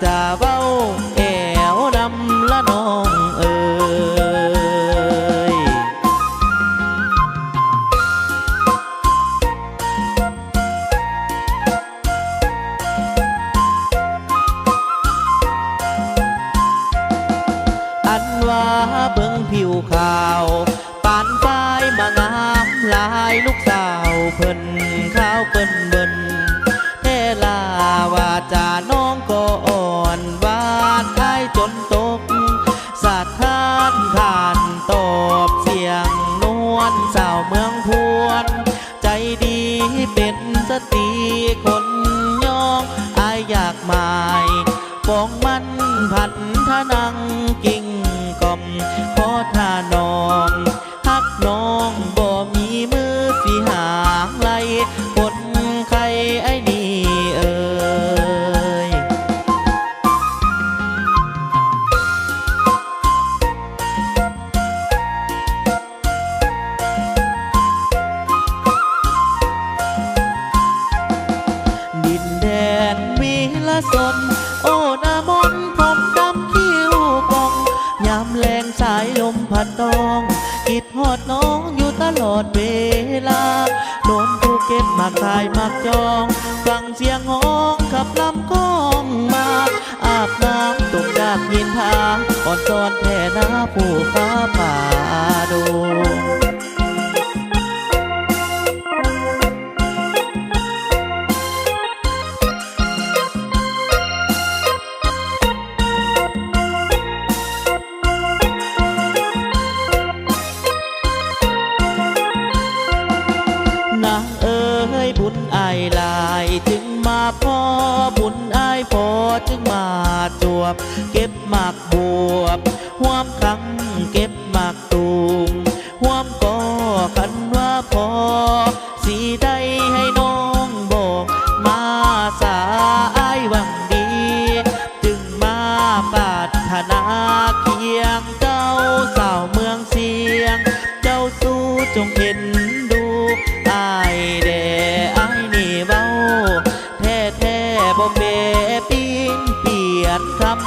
จะเว้าแอวนำละน้องเอ๋ยอันว่าเบิ่งผิวขาวปานฝ้ายมางามลายลูกสาวเพิ่นข้าวเปิ้นเบิ่นเทลาว่าจาน้องก็อ่อนหวานอายจนตกสาดทานผ่านตอบเสียงนวลสาวเมืองพวนใจดีเป็นสตรีคนยองอายอยากหมายปองมันพันทนังกิ่งกล่อมขอท่าน้องฮักน้องบ่มีมือสิหางไหลคนใครไอ้นี่เอ่ยดินแดนวีละสนโอ้นามนผมดำคิ้วกองยามแรงสายลมพัดตองคิดฮอดน้องอยู่ตลอดเวลาโดนภูเก็ตมาขายมักจองฟังเสียงห้องขับลำกองมาอาบน้ำตกจากยินทางอ่อนซ้อนแท่นาผู้ฟ้าป่าดงนางเอ๋ยบุญอายลายจึงมาพอบุญอายพอจึงมาจวบเก็บหมากบวบห่วมครั้งเก็บหมากตูมห่วมก็คันว่าพอสีได้ให้น้องบอกมาสาอายหวังดีจึงมาปรารถนาเคียงเจ้าสาวเมืองเสียงเจ้าสู้จงเห็นดูอายแด่อายนี่เว้าแท้แท้บ่เปปิ้งเปลี่ยนคำ